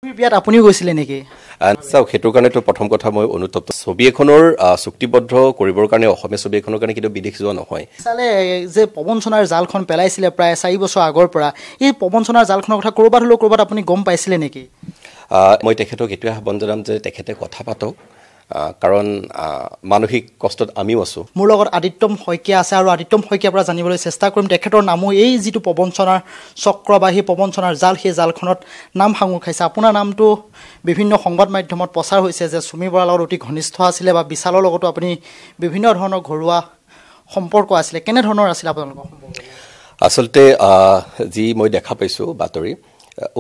বিয়াত আপুনিও গৈছিলে নেকি? চাওক সেইটোৰ কাৰণেতো প্ৰথম কথা মই অনুতপ্ত ছবি এখনৰ চুক্তিবদ্ধ কৰিবৰ কাৰণে অসমীয়া ছবি এখনৰ কাৰণে কিন্তু বিদেশ যোৱা নহয়। চালে যে প্ৰবঞ্চনাৰ জালখন পেলাইছিলে প্ৰায় 4 বছৰ আগৰ পৰা, এই প্ৰবঞ্চনাৰ জালখনৰ কথা ক'ৰবাত হ'লেও ক'ৰবাত আপুনি গম পাইছিলে নেকি? মই তেখেতক এইটোৱে আহ্বান জনাম যে তেখেতে কথা পাতক, কাৰণ মানসিক কষ্টত আমিও আছোঁ। মোৰ লগত আদিত্যম শইকীয়া আছে আৰু আদিত্যম শইকীয়াৰ পৰা জানিবলৈ চেষ্টা কৰিম তেখেতৰ নামো এই যিটো প্ৰবঞ্চনাৰ চক্ৰ বা সেই প্ৰবঞ্চনাৰ জাল, সেই জালখনত নাম সাঙুৰ খাইছে। আপোনাৰ নামটো বিভিন্ন সংবাদ মাধ্যমত প্ৰচাৰ হৈছে যে চুমি বৰাৰ লগত অতি ঘনিষ্ঠ আছিলে বা বিশালৰ লগতো আপুনি বিভিন্ন ধৰণৰ ঘৰুৱা সম্পৰ্ক আছিলে। কেনেধৰণৰ আছিলে আপোনালোকৰ সম্পৰ্ক? আচলতে যি মই দেখা পাইছোঁ বাতৰি,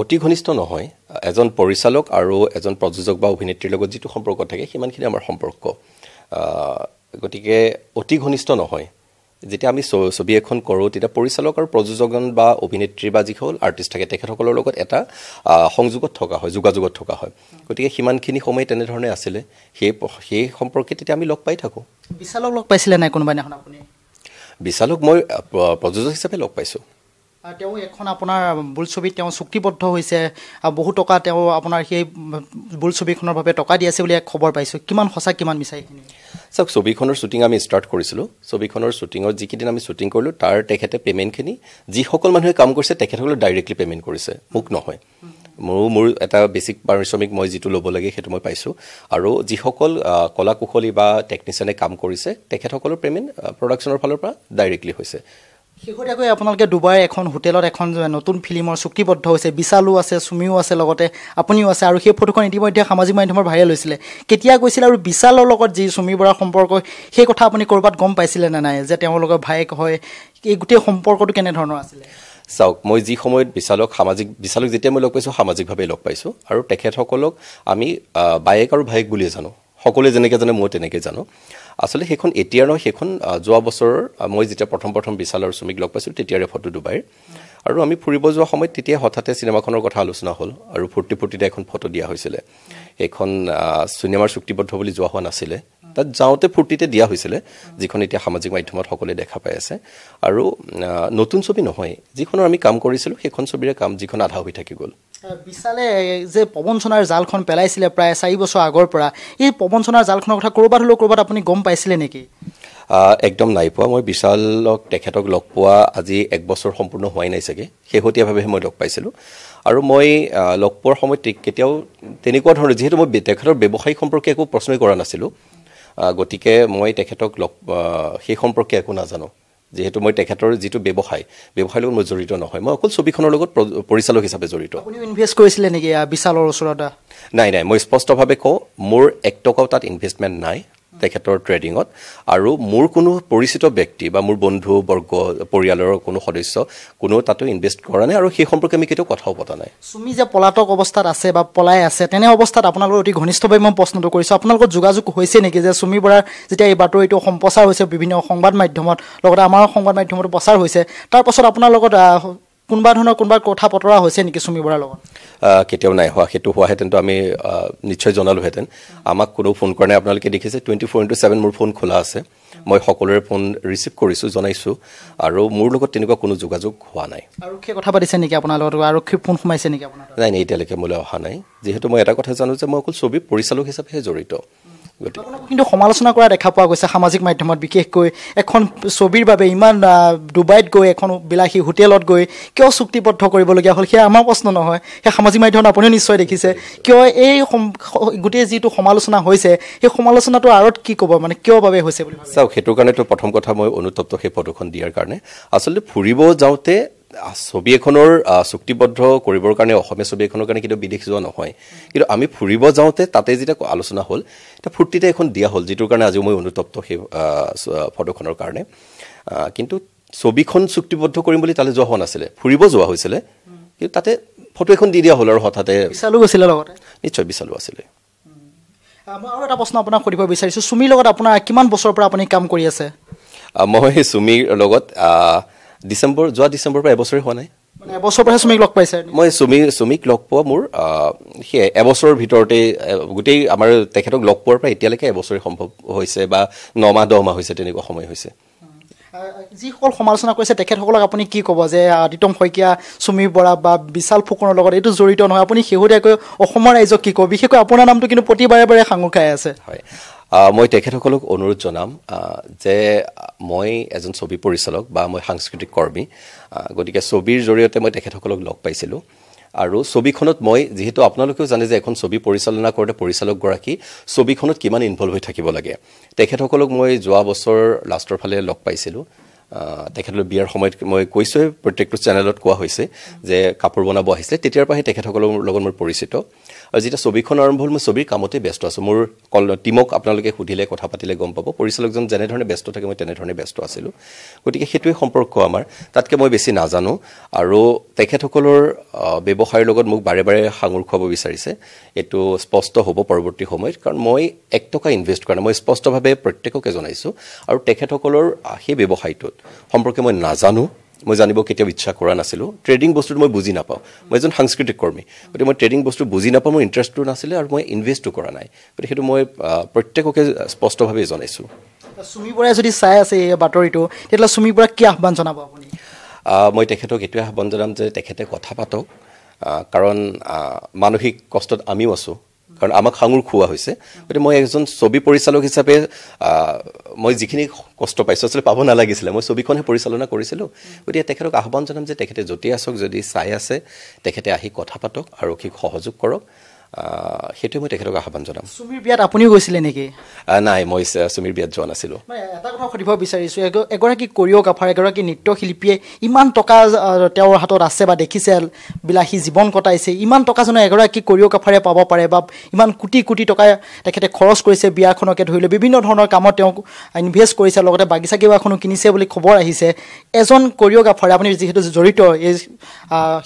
অতি ঘনিষ্ঠ নহয়। এজন পৰিচালক আৰু এজন প্ৰযোজক বা অভিনেত্ৰীৰ লগত যিটো সম্পৰ্ক থাকে সিমানখিনি আমাৰ সম্পৰ্ক, গতিকে অতি ঘনিষ্ঠ নহয়। যেতিয়া আমি ছবি এখন কৰোঁ তেতিয়া পৰিচালক আৰু প্ৰযোজকজন বা অভিনেত্ৰী বা যিসকল আৰ্টিষ্ট থাকে তেখেতসকলৰ লগত এটা সংযোগত থকা হয়, যোগাযোগত থকা হয়। গতিকে সিমানখিনি সময় তেনেধৰণে আছিলে। সেই সম্পৰ্কে তেতিয়া আমি লগ পাই থাকোঁ। বিশালক লগ পাইছিলে নাই কোনোবা দিনাখন আপুনি? বিশালক মই প্ৰযোজক হিচাপে লগ পাইছোঁ। তেওঁ এখন আপোনাৰ বোলছবিত তেওঁ চুক্তিবদ্ধ হৈছে, বহু টকা তেওঁ আপোনাৰ সেই বোলছবিখনৰ বাবে টকা দি আছে বুলি এক খবৰ পাইছোঁ। কিমান সঁচা কিমান মিছা এইখিনি? চাওক, ছবিখনৰ শ্বুটিং আমি ষ্টাৰ্ট কৰিছিলোঁ। ছবিখনৰ শ্বুটিঙত যিকেইদিন আমি শ্বুটিং কৰিলোঁ তাৰ তেখেতে পে'মেণ্টখিনি যিসকল মানুহে কাম কৰিছে তেখেতসকলে ডাইৰেক্টলি পে'মেণ্ট কৰিছে, মোক নহয়। মোৰ এটা বেছিক পাৰিশ্ৰমিক মই যিটো ল'ব লাগে সেইটো মই পাইছোঁ, আৰু যিসকল কলা কুশলী বা টেকনিচিয়ানে কাম কৰিছে তেখেতসকলৰ পে'মেণ্ট প্ৰডাকশ্যনৰ ফালৰ পৰা ডাইৰেক্টলি হৈছে। শেহতীয়াকৈ আপোনালোকে ডুবাইৰ এখন হোটেলত এখন নতুন ফিল্মৰ চুক্তিবদ্ধ হৈছে। বিশালো আছে, চুমিও আছে, লগতে আপুনিও আছে, আৰু সেই ফটোখন ইতিমধ্যে সামাজিক মাধ্যমৰ ভাইৰেল হৈছিলে। কেতিয়া গৈছিলে আৰু বিশালৰ লগত যি চুমি বৰাৰ সম্পৰ্ক সেই কথা আপুনি ক'ৰবাত গম পাইছিলে নে নাই, যে তেওঁলোকৰ ভায়েক হয়? এই গোটেই সম্পৰ্কটো কেনেধৰণৰ আছিলে? চাওক, মই যি সময়ত বিশালক যেতিয়া মই লগ পাইছোঁ সামাজিকভাৱে লগ পাইছোঁ, আৰু তেখেতসকলক আমি বায়েক আৰু ভায়েক বুলিয়ে জানো। সকলোৱে যেনেকৈ জানে মই তেনেকৈ জানো। আচলতে সেইখন এতিয়াৰ নহয়, সেইখন যোৱা বছৰৰ মই যেতিয়া প্ৰথম বিশাল আৰু চুমিক লগ পাইছিলোঁ তেতিয়াৰে ফটো ডুবাইৰ। আৰু আমি ফুৰিব যোৱা সময়ত তেতিয়া হঠাতে চিনেমাখনৰ কথা আলোচনা হ'ল আৰু ফূৰ্তিতে এখন ফটো দিয়া হৈছিলে। সেইখন চিনেমাৰ চুক্তিবদ্ধ বুলি যোৱা হোৱা নাছিলে, তাত যাওঁতে ফূৰ্তিতে দিয়া হৈছিলে, যিখন এতিয়া সামাজিক মাধ্যমত সকলোৱে দেখা পাই আছে। আৰু নতুন ছবি নহয়, যিখনৰ আমি কাম কৰিছিলোঁ সেইখন ছবিৰে কাম, যিখন আধা হৈ থাকি গ'ল। বিশালে যে প্ৰবঞ্চনাৰ জালখন পেলাইছিলে প্ৰায় 4 বছৰ আগৰ পৰা, এই প্ৰবঞ্চনাৰ জালখনৰ কথা ক'ৰবাত হ'লেও ক'ৰবাত আপুনি গম পাইছিলে নেকি? একদম নাই পোৱা। মই তেখেতক লগ পোৱা আজি 1 বছৰ সম্পূৰ্ণ হোৱাই নাই চাগে, শেহতীয়াভাৱেহে মই লগ পাইছিলোঁ। আৰু মই লগ পোৱাৰ সময়ত কেতিয়াও তেনেকুৱা ধৰণৰ, যিহেতু মই তেখেতৰ ব্যৱসায়িক সম্পৰ্কে একো প্ৰশ্নই কৰা নাছিলোঁ, গতিকে মই তেখেতক সেই সম্পৰ্কে একো নাজানো। যিহেতু মই তেখেতৰ যিটো ব্যৱসায়ৰ লগত মই জড়িত নহয়, মই অকল ছবিখনৰ লগত পৰিচালক হিচাপে জড়িত। আপুনি ইনভেষ্ট কৰিছিলে নেকি বিশালৰ ওচৰত? নাই, মই স্পষ্টভাৱে কওঁ, মোৰ 1 টকাও তাত ইনভেষ্টমেণ্ট নাই তেখেতৰ ট্ৰেডিঙত। আৰু মোৰ কোনো পৰিচিত ব্যক্তি বা মোৰ বন্ধুবৰ্গ, পৰিয়ালৰ কোনো সদস্য কোনো তাতো ইনভেষ্ট কৰা নাই, আৰু সেই সম্পৰ্কে আমি কেতিয়াও কথাও পতা নাই। চুমি যে পলাতক অৱস্থাত আছে বা পলাই আছে, তেনে অৱস্থাত আপোনালোকৰ অতি ঘনিষ্ঠভাৱে মই প্ৰশ্নটো কৰিছোঁ, আপোনালোকৰ যোগাযোগ হৈছে নেকি? যে চুমি বৰাৰ যেতিয়া এই বাতৰিটো সম্প্ৰচাৰ হৈছে বিভিন্ন সংবাদ মাধ্যমত, লগতে আমাৰ সংবাদ মাধ্যমতো প্ৰচাৰ হৈছে, তাৰ পাছত আপোনাৰ লগত কোনোবা কথা বতৰা হৈছে নেকি চুমি বৰাৰ লগত? কেতিয়াও নাই হোৱা। সেইটো হোৱাহেঁতেনতো আমি নিশ্চয় জনালোহেঁতেন। আমাক কোনো ফোন কৰা নাই। আপোনালোকে দেখিছে 24/7 মোৰ ফোন খোলা আছে। মই সকলোৰে ফোন ৰিচিভ কৰিছোঁ, জনাইছোঁ, আৰু মোৰ লগত তেনেকুৱা কোনো যোগাযোগ হোৱা নাই। আৰক্ষীয়ে কথা পাতিছে নেকি আপোনাৰ লগত? আৰক্ষীৰ ফোন সোমাইছে নেকি আপোনাৰ? নাই, এতিয়ালৈকে মোলৈ অহা নাই। যিহেতু মই এটা কথা জানো যে মই অকল ছবিৰ পৰিচালক হিচাপেহে জড়িত। কিন্তু সমালোচনা কৰা দেখা পোৱা গৈছে সামাজিক মাধ্যমত, বিশেষকৈ এখন ছবিৰ বাবে ইমান ডুবাইত গৈ এখন বিলাসী হোটেলত গৈ কিয় চুক্তিবদ্ধ কৰিবলগীয়া হ'ল? সেয়া আমাৰ প্ৰশ্ন নহয়, সেই সামাজিক মাধ্যমত আপুনিও নিশ্চয় দেখিছে। কিয় এই গোটেই যিটো সমালোচনা হৈছে সেই সমালোচনাটোৰ আঁৰত কি ক'ব, মানে কিয় বাবে হৈছে বুলি? চাওক, সেইটোৰ কাৰণেতো প্ৰথম কথা মই অনুতপ্ত সেই ফটোখন দিয়াৰ কাৰণে। আচলতে ফুৰিব যাওঁতে ছবি এখনৰ চুক্তিবদ্ধ কৰিবৰ কাৰণে অসমীয়া ছবি এখনৰ কাৰণে কিন্তু বিদেশ যোৱা নহয়, কিন্তু আমি ফুৰিব যাওঁতে তাতে যেতিয়া আলোচনা হ'ল এতিয়া ফূৰ্তিতে এখন দিয়া হ'ল, যিটোৰ কাৰণে আজিও মই অনুতপ্ত সেই ফটোখনৰ কাৰণে। কিন্তু ছবিখন চুক্তিবদ্ধ কৰিম বুলি তালৈ যোৱা হোৱা নাছিলে, ফুৰিব যোৱা হৈছিলে, কিন্তু তাতে ফটো এখন দি দিয়া হ'ল। আৰু হঠাতে বিশালো গৈছিলে লগতে? নিশ্চয় বিশালো আছিলে। মই আৰু এটা প্ৰশ্ন আপোনাক সুধিব বিচাৰিছোঁ, চুমিৰ লগত আপোনাৰ কিমান বছৰৰ পৰা আপুনি কাম কৰি আছে? মই চুমিৰ লগত যোৱা ডিচেম্বৰৰ পৰা এবছৰে হোৱা নাই। মানে এবছৰৰ পৰাহে চুমিক লগ পাইছে? মই চুমিক লগ পোৱা মোৰ সেই এবছৰৰ ভিতৰতে, গোটেই আমাৰ তেখেতক লগ পোৱাৰ পৰা এতিয়ালৈকে এবছৰে সম্ভৱ হৈছে, বা 9 মাহ 10 মাহ হৈছে, তেনেকুৱা সময় হৈছে। যিসকল সমালোচনা কৰিছে তেখেতসকলক আপুনি কি ক'ব যে আদিত্যম শইকীয়া, চুমি বৰা বা বিশাল ফুকনৰ লগত এইটো জড়িত নহয়, আপুনি শেহতীয়াকৈ অসমৰ ৰাইজক কি ক'ব? বিশেষকৈ আপোনাৰ নামটো কিন্তু প্ৰতিবাৰে বাৰে সাঙুৰ খাই আছে। হয়, মই তেখেতসকলক অনুৰোধ জনাম যে মই এজন ছবি পৰিচালক বা মই সাংস্কৃতিক কৰ্মী, গতিকে ছবিৰ জৰিয়তে মই তেখেতসকলক লগ পাইছিলোঁ আৰু ছবিখনত মই যিহেতু আপোনালোকেও জানে যে এখন ছবি পৰিচালনা কৰোঁতে পৰিচালকগৰাকী ছবিখনত কিমান ইনভলভ হৈ থাকিব লাগে। তেখেতসকলক মই যোৱা বছৰ লাষ্টৰ ফালে লগ পাইছিলোঁ। তেখেতসকলৰ বিয়াৰ সময়ত মই কৈছোঁৱে, প্ৰত্যেকটো চেনেলত কোৱা হৈছে যে কাপোৰ বনাব আহিছিলে, তেতিয়াৰ পৰাই তেখেতসকলৰ লগত মই পৰিচিত। আৰু যেতিয়া ছবিখন আৰম্ভ হ'ল মই ছবিৰ কামতে ব্যস্ত আছোঁ। মোৰ টীমক আপোনালোকে সুধিলে, কথা পাতিলে গম পাব, পৰিচালকজন যেনেধৰণে ব্যস্ত থাকে মই তেনেধৰণে ব্যস্ত আছিলোঁ। গতিকে সেইটোৱে সম্পৰ্ক আমাৰ, তাতকৈ মই বেছি নাজানো। আৰু তেখেতসকলৰ ব্যৱসায়ৰ লগত মোক বাৰে বাৰে সাঙুৰ খুৱাব বিচাৰিছে, এইটো স্পষ্ট হ'ব পৰৱৰ্তী সময়ত, কাৰণ মই 1 টকা ইনভেষ্ট কৰা নাই, মই স্পষ্টভাৱে প্ৰত্যেককে জনাইছোঁ। আৰু তেখেতসকলৰ সেই ব্যৱসায়টোত সম্পৰ্কে মই নাজানো, মই জানিব কেতিয়াও ইচ্ছা কৰা নাছিলোঁ। ট্ৰেডিং বস্তুটো মই বুজি নাপাওঁ, মই এজন সাংস্কৃতিক কৰ্মী, গতিকে মই ট্ৰেডিং বস্তু বুজি নাপাওঁ, মোৰ ইণ্টাৰেষ্টটো নাছিলে আৰু মই ইনভেষ্টো কৰা নাই। গতিকে সেইটো মই প্ৰত্যেককে স্পষ্টভাৱে জনাইছোঁ। চুমি বৰাই যদি চাই আছে এই বাতৰিটো, তেতিয়াহ'লে চুমি বৰাক কি আহ্বান জনাব আপুনি? মই তেখেতক এইটোৱে আহ্বান জনাম যে তেখেতে কথা পাতক, কাৰণ মানসিক কষ্টত আমিও আছোঁ, কাৰণ আমাক সাঙুৰ খুওৱা হৈছে। গতিকে মই এজন ছবি পৰিচালক হিচাপে মই যিখিনি কষ্ট পাইছোঁ আচলতে পাব নালাগিছিলে, মই ছবিখনহে পৰিচালনা কৰিছিলোঁ। গতিকে তেখেতক আহ্বান জনাম যে তেখেতে য'তেই আছক, যদি চাই আছে তেখেতে আহি কথা পাতক, আৰক্ষীক সহযোগ কৰক, সেইটোৱে মই তেখেতক আহ্বান জনাম। চুমিৰ বিয়াত আপুনিও গৈছিলে নেকি? নাই, মই চুমিৰ বিয়াত যোৱা নাছিলোঁ। এটা কথা সুধিব বিচাৰিছোঁ, এগৰাকী কৰিঅ'গ্ৰাফাৰ, এগৰাকী নৃত্যশিল্পীয়ে ইমান টকা তেওঁৰ হাতত আছে বা দেখিছে, বিলাসী জীৱন কটাইছে, ইমান টকা জানো এগৰাকী কৰিঅ'গ্ৰাফাৰে পাব পাৰে? বা ইমান কোটি কোটি টকা তেখেতে খৰচ কৰিছে, বিয়াখনকে ধৰি লৈ বিভিন্ন ধৰণৰ কামত তেওঁক ইনভেষ্ট কৰিছে, লগতে বাগিচা কেইবাখনো কিনিছে বুলি খবৰ আহিছে। এজন কৰিঅ'গ্ৰাফাৰে, আপুনি যিহেতু জড়িত এই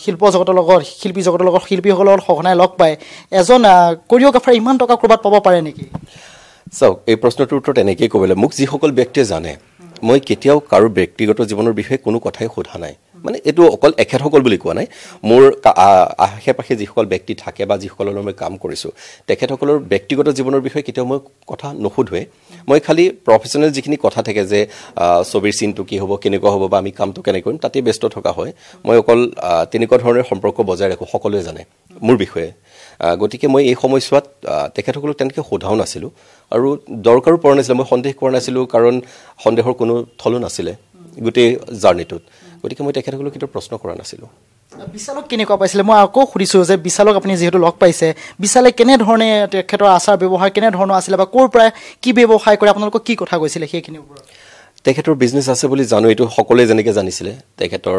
শিল্প জগতৰ লগত, শিল্পী জগতৰ লগত, শিল্পীসকলৰ সঘনাই লগ পায়, এজন কৰিঅ'গ্ৰাফাৰে ইমান টকা ক'ৰবাত পাব পাৰে নেকি? চাওক, এই প্ৰশ্নটোৰ উত্তৰত এনেকেই ক'বলৈ, মোক যিসকল ব্যক্তিয়ে জানে, মই কেতিয়াও কাৰো ব্যক্তিগত জীৱনৰ বিষয়ে কোনো কথাই সোধা নাই। মানে এইটো অকল এখেতসকল বুলি কোৱা নাই, মোৰ আশে পাশে যিসকল ব্যক্তি থাকে বা যিসকলৰ মই কাম কৰিছোঁ, তেখেতসকলৰ ব্যক্তিগত জীৱনৰ বিষয়ে কেতিয়াও মই কথা নুসুধোৱে। মই খালি প্ৰফেচনেল যিখিনি কথা থাকে যে ছবিৰ চিনটো কি হ'ব, কেনেকুৱা হ'ব, বা আমি কামটো কেনেকৈ কৰিম, তাতেই ব্যস্ত থকা হয়। মই অকল তেনেকুৱা ধৰণৰ সম্পৰ্ক বজাই ৰাখোঁ, সকলোৱে জানে মোৰ বিষয়ে। গতিকে মই এই সময়ছোৱাত তেখেতসকলক তেনেকৈ সোধাও নাছিলোঁ আৰু দৰকাৰো পৰা নাছিলে, মই সন্দেহ কৰা নাছিলোঁ, কাৰণ সন্দেহৰ কোনো থলো নাছিলে গোটেই জাৰ্ণিটোত। গতিকে মই তেখেতসকলক কেতিয়াও প্ৰশ্ন কৰা নাছিলোঁ। বিশালক কেনেকুৱা পাইছিলে? মই আকৌ সুধিছোঁ যে বিশালক আপুনি যিহেতু লগ পাইছে, বিশালে কেনেধৰণে তেখেতৰ আচাৰ ব্যৱহাৰ কেনেধৰণৰ আছিলে, বা ক'ৰ পৰা কি ব্যৱসায় কৰে, আপোনালোকক কি কথা কৈছিলে সেইখিনিৰ ওপৰত? তেখেতৰ বিজনেছ আছে বুলি জানো, এইটো সকলোৱে যেনেকৈ জানিছিলে। তেখেতৰ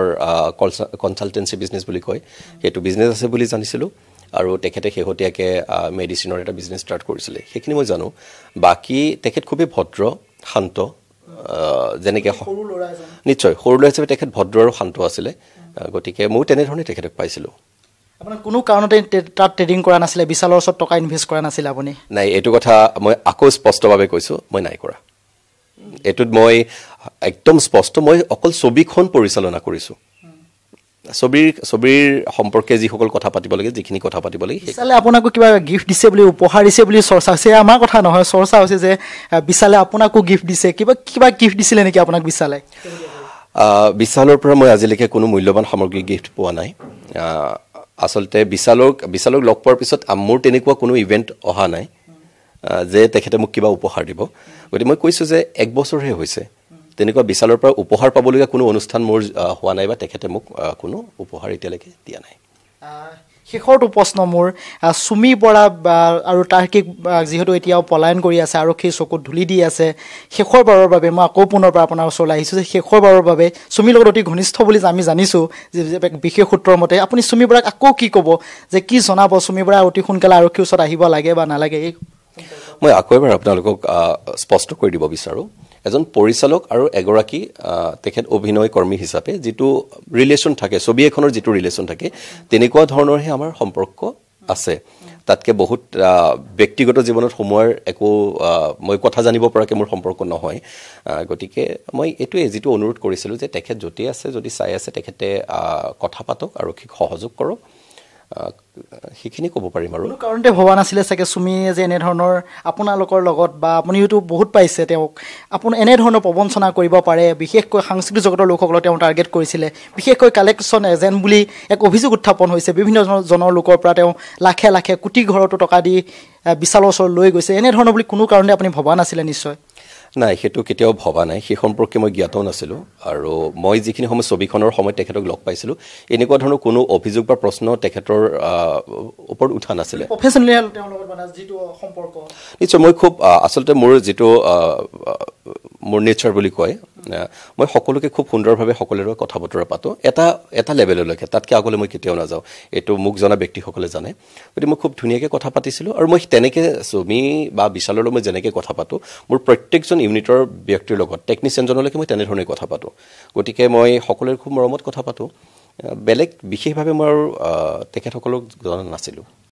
কনচালটেঞ্চি বিজনেছ বুলি কয়, সেইটো বিজনেছ আছে বুলি জানিছিলোঁ। আৰু তেখেতে শেহতীয়াকৈ মেডিচিনৰ এটা বিজনেছ ষ্টাৰ্ট কৰিছিলে, সেইখিনি মই জানো। বাকী তেখেত খুবেই ভদ্ৰ, শান্ত, যেনেকৈ নিশ্চয় সৰু ল'ৰা হিচাপে তেখেত ভদ্ৰ আৰু শান্ত আছিলে। গতিকে ময়ো তেনেধৰণে তেখেতক পাইছিলোঁ। আপোনাৰ কোনো কাৰণতে তাত ট্ৰেডিং কৰা নাছিলে, বিশালৰ ওচৰত টকা ইনভেষ্ট কৰা নাছিলে আপুনি? নাই, এইটো কথা মই আকৌ স্পষ্টভাৱে কৈছোঁ, মই নাই কৰা। এইটোত মই একদম স্পষ্ট, মই অকল ছবিখন পৰিচালনা কৰিছোঁ। ছবিৰ সম্পৰ্কে যিসকল কথা পাতিব লাগে, যিখিনি কথা পাতিব লাগে। বিশালে আপোনাকো কিবা গিফ্ট দিছে বুলি, উপহাৰ দিছে বুলি চৰ্চা হৈছে, আমাৰ কথা নহয়, চৰ্চা হৈছে যে বিশালে আপোনাকো গিফ্ট দিছে, কিবা গিফ্ট দিছিলে নেকি আপোনাক বিশালে? বিশালৰ পৰা মই আজিলৈকে কোনো মূল্যৱান সামগ্ৰী গিফ্ট পোৱা নাই। আচলতে বিশালক লগ পোৱাৰ পিছত মোৰ তেনেকুৱা কোনো ইভেণ্ট অহা নাই যে তেখেতে মোক কিবা উপহাৰ দিব। গতিকে মই কৈছোঁ যে 1 বছৰহে হৈছে, তেনেকুৱা বিশালৰ পৰা উপহাৰ পাবলগীয়া কোনো অনুষ্ঠান মোৰ হোৱা নাই, বা তেখেতে মোক কোনো উপহাৰ এতিয়ালৈকে দিয়া নাই। শেষৰটো প্ৰশ্ন মোৰ, চুমি বৰা আৰু তাৰ্কিক যিহেতু এতিয়াও পলায়ন কৰি আছে, আৰক্ষীৰ চকুত ধূলি দি আছে, শেষৰবাৰৰ বাবে মই আকৌ পুনৰ পৰা আপোনাৰ ওচৰলৈ আহিছোঁ যে শেষৰবাৰৰ বাবে চুমিৰ লগত অতি ঘনিষ্ঠ বুলি আমি জানিছোঁ যে বিশেষ সূত্ৰৰ মতে, আপুনি চুমি বৰাক আকৌ কি ক'ব, যে কি জনাব, চুমি বৰা অতি সোনকালে আৰক্ষীৰ ওচৰত আহিব লাগে বা নালাগে? মই আকৌ এবাৰ আপোনালোকক স্পষ্ট কৰি দিব বিচাৰোঁ, এজন পৰিচালক আৰু এগৰাকী তেখেত অভিনয় কৰ্মী হিচাপে যিটো ৰিলেশ্যন থাকে, ছবি এখনৰ যিটো ৰিলেশ্যন থাকে, তেনেকুৱা ধৰণৰহে আমাৰ সম্পৰ্ক আছে। তাতকৈ বহুত ব্যক্তিগত জীৱনত সোমোৱাৰ একো মই কথা জানিব পৰাকৈ মোৰ সম্পৰ্ক নহয়। গতিকে মই এইটোৱে যিটো অনুৰোধ কৰিছিলোঁ যে তেখেত য'তেই আছে, যদি চাই আছে, তেখেতে কথা পাতক, আৰক্ষীক সহযোগ কৰক। সেইখিনি ক'ব পাৰিম আৰু কোনো কাৰণতে ভবা নাছিলে চাগে চুমিয়ে যে এনেধৰণৰ আপোনালোকৰ লগত বা আপুনিওতো বহুত পাইছে তেওঁক এনেধৰণৰ প্ৰবঞ্চনা কৰিব পাৰে বিশেষকৈ সাংস্কৃতিক জগতৰ লোকসকলক তেওঁ টাৰ্গেট কৰিছিলে বিশেষকৈ কালেকশ্যন এজেণ্ট বুলি এক অভিযোগ উত্থাপন হৈছে বিভিন্ন জনৰ লোকৰ পৰা তেওঁ লাখে লাখে কোটি ঘৰতো টকা দি বিশালৰ ওচৰত লৈ গৈছে এনেধৰণৰ বুলি কোনো কাৰণতে আপুনি ভবা নাছিলে নিশ্চয় নাই সেইটো কেতিয়াও ভবা নাই সেই সম্পৰ্কে মই জ্ঞাতও নাছিলোঁ আৰু মই যিখিনি সময় ছবিখনৰ সময়ত তেখেতক লগ পাইছিলোঁ এনেকুৱা ধৰণৰ কোনো অভিযোগ বা প্ৰশ্ন তেখেতৰ ওপৰত উঠা নাছিলে প্ৰফেচনেল তেওঁৰ লগত মানে যিটো সম্পৰ্ক নিশ্চয় মই খুব আচলতে মোৰ যিটো মোৰ নেচাৰ বুলি কয় মই সকলোকে খুব সুন্দৰভাৱে সকলোৰে কথা বতৰা পাতোঁ এটা লেভেললৈকে তাতকৈ আগলৈ মই কেতিয়াও নাযাওঁ এইটো মোক জনা ব্যক্তিসকলে জানে গতিকে মই খুব ধুনীয়াকৈ কথা পাতিছিলোঁ আৰু মই তেনেকৈ চুমি বা বিশাললৈ মই যেনেকৈ কথা পাতোঁ মোৰ প্ৰত্যেকজন ইউনিটৰ ব্যক্তিৰ লগত টেকনিচিয়ানজনলৈকে মই তেনেধৰণে কথা পাতোঁ গতিকে মই সকলোৰে খুব মৰমত কথা পাতোঁ বেলেগ বিশেষভাৱে মই আৰু তেখেতসকলক জনা নাছিলোঁ